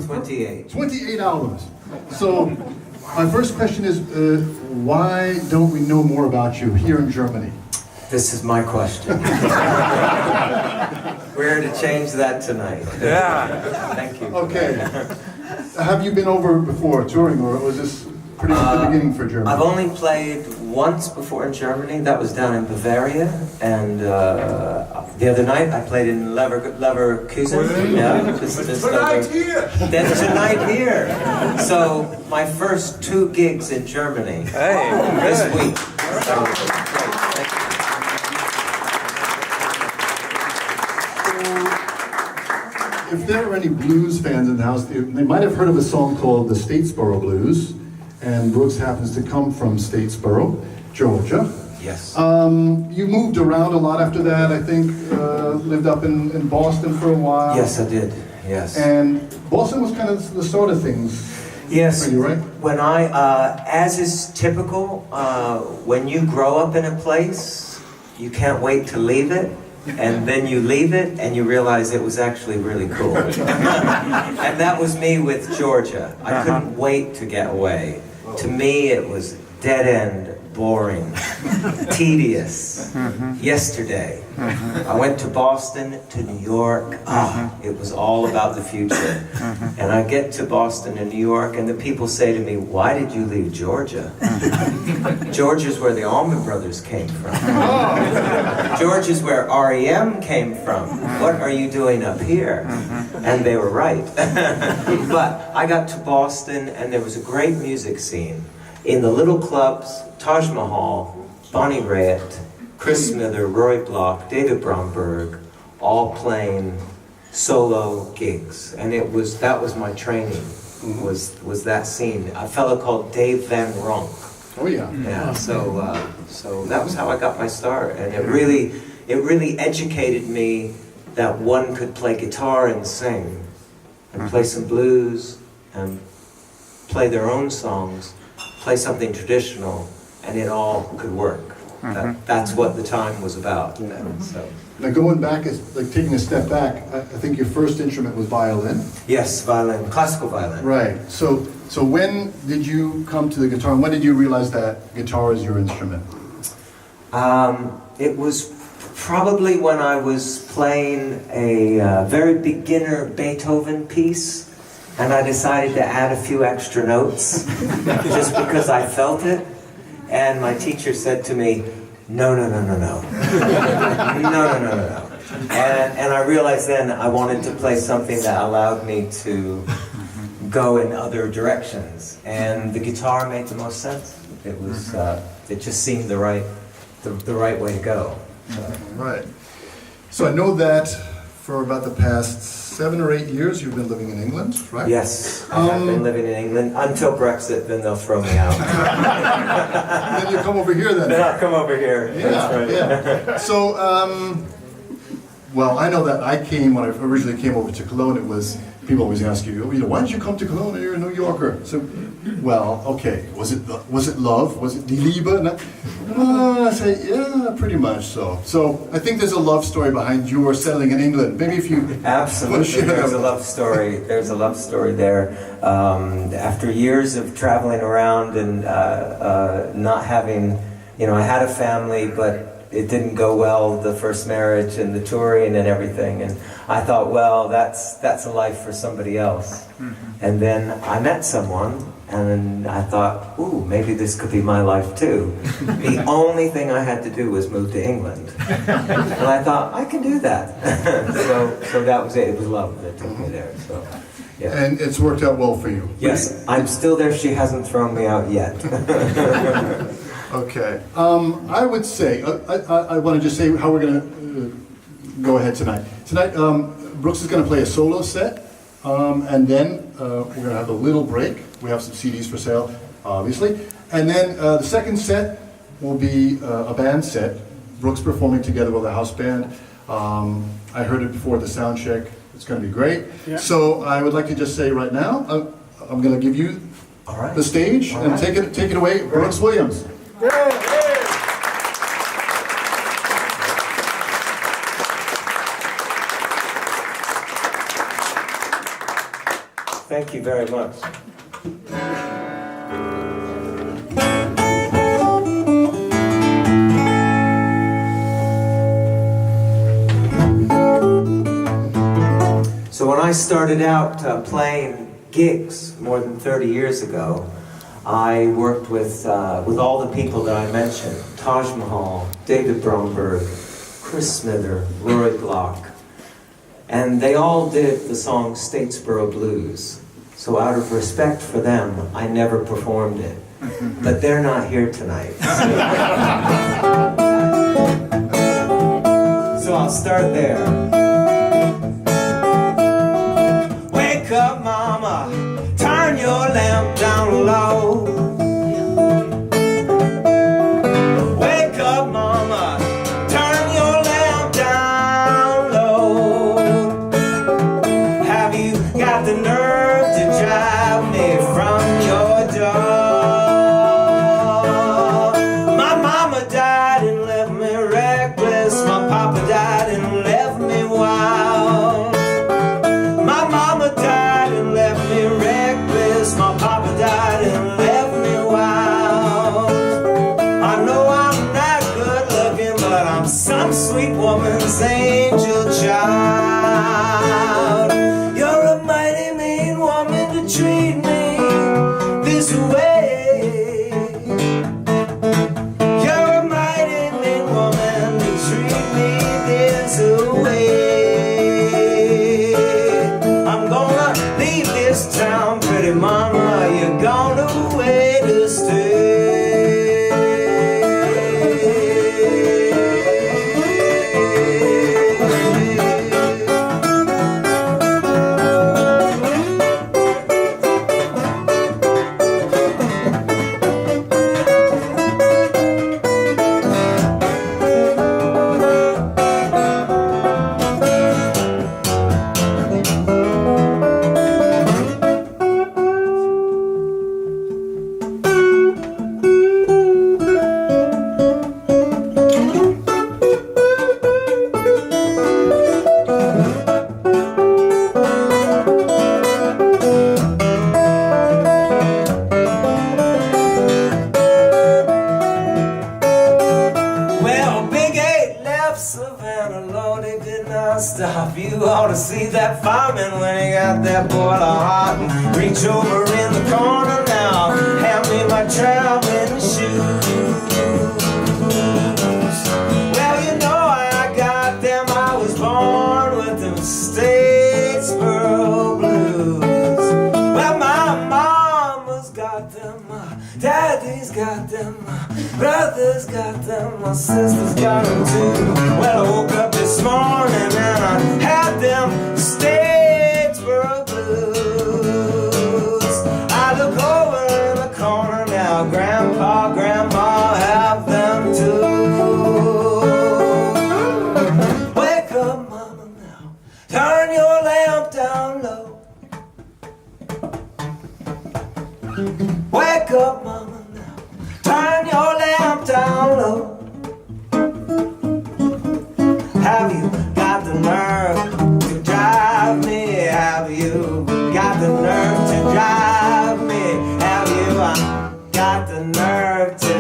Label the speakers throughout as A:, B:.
A: 28.
B: 28 albums. So, my first question is, why don't we know more about you here in Germany?
A: This is my question. We're to change that tonight.
C: Yeah.
A: Thank you.
B: Okay. Have you been over before touring, or was this pretty much the beginning for Germany?
A: I've only played once before in Germany. That was down in Bavaria, and the other night I played in Leverkusen. Yeah,
C: Tonight here.
A: Then tonight here. So my first 2 gigs in Germany this week. So, great. Thank you.
B: If there are any blues fans in the house, they might have heard of a song called the Statesboro Blues, and Brooks happens to come from Statesboro, Georgia.
A: Yes.
B: You moved around a lot after that, I think, lived up in Boston for a while.
A: Yes, I did. Yes.
B: And Boston was kind of the start of things.
A: Yes.
B: For you, right?
A: When as is typical, when you grow up in a place, you can't wait to leave it. And then you leave it and you realize it was actually really cool. And that was me with Georgia. I couldn't wait to get away. To me it was dead end, boring, tedious. Yesterday, I went to Boston, to New York. It was all about the future. And I get to Boston and New York and the people say to me, why did you leave Georgia? Georgia's where the Allman Brothers came from. Georgia's where REM came from. What are you doing up here? And they were right. But I got to Boston and there was a great music scene. In the little clubs, Taj Mahal, Bonnie Raitt, Chris Smither, Roy Bloch, David Bromberg, all playing solo gigs. And that was my training, was that scene. A fellow called Dave Van Ronk.
B: Oh yeah.
A: Yeah, so that was how I got my start. And it really educated me that one could play guitar and sing, and play some blues, and play their own songs, play something traditional, and it all could work. That's what the time was about. So.
B: Now going back, like taking a step back, I think your first instrument was violin.
A: Yes, violin, classical violin.
B: Right. So when did you come to the guitar, and when did you realize that guitar is your instrument?
A: It was probably when I was playing a very beginner Beethoven piece, and I decided to add a few extra notes just because I felt it. And my teacher said to me, no. No. And I realized then I wanted to play something that allowed me to go in other directions. And the guitar made the most sense. It was, it just seemed the right way to go.
B: Right. So I know that for about the past 7 or 8 years you've been living in England, right?
A: Yes, I have been living in England until Brexit, then they'll throw me out.
B: And then you come over here then?
A: Then I'll come over here.
B: Yeah,
A: that's right.
B: Yeah. So, well, I know that when I originally came over to Cologne, it was, people always ask you, why did you come to Cologne? You're a New Yorker. So, well, okay, was it love? Was it die Liebe? I say, yeah, pretty much so. So, I think there's a love story behind your settling in England. Maybe if you...
A: Absolutely, there's a love story. There's a love story there. After years of traveling around and not having, I had a family, but it didn't go well, the first marriage and the touring and everything, and I thought, well, that's a life for somebody else. And then I met someone, and I thought, ooh, maybe this could be my life too. The only thing I had to do was move to England. And I thought, I can do that. So that was it. It was love that took me there. So, yeah.
B: And it's worked out well for you?
A: Yes, I'm still there. She hasn't thrown me out yet.
B: Okay. I would say, I want to just say how we're going to go ahead tonight. Tonight, Brooks is going to play a solo set, and then we're going to have a little break. We have some CDs for sale, obviously. And then the second set will be a band set, Brooks performing together with a house band. I heard it before the sound check. It's going to be great. Yeah. So I would like to just say right now, I'm going to give you the stage, and take it away, Brooks Williams.
A: Thank you very much. So when I started out playing gigs more than 30 years ago, I worked with all the people that I mentioned: Taj Mahal, David Bromberg, Chris Smither, Roy Block. And they all did the song Statesboro Blues. So out of respect for them, I never performed it. But they're not here tonight. So I'll start there. Wake up, mama, turn your lamp down low. Wake up, mama, turn your lamp down low. Have you got the nerve to drive me from your door? My mama died and left me reckless. My papa died and left me wild. My mama died and left me reckless. My papa died and left me wild. I know I'm not good looking, but I'm some sweet woman's angel child. You're a mighty mean woman to treat me this way. You're a mighty mean woman to treat me this way. I'm gonna leave this town, pretty mama, you're gone away to stay. Stop. You ought to see that fireman when he got that boiler hot. And reach over in the corner now, hand me my traveling shoes. Well, you know I got them. I was born with them Statesboro Blues. Well, my mama's got them, my daddy's got them, my brother's got them, my sister's got them too. Well, I woke up this morning and I had them Statesboro Blues. I look over in the corner now, Grandpa, Grandma have them too. Wake up, mama, now, turn your lamp down low. Wake up, mama, now, turn your lamp down low. Have you got the nerve to drive me? Have you got the nerve to drive me? Have you got the nerve to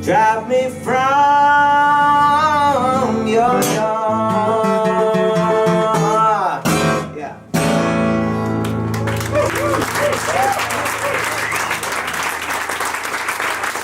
A: drive me from your yard? Yeah.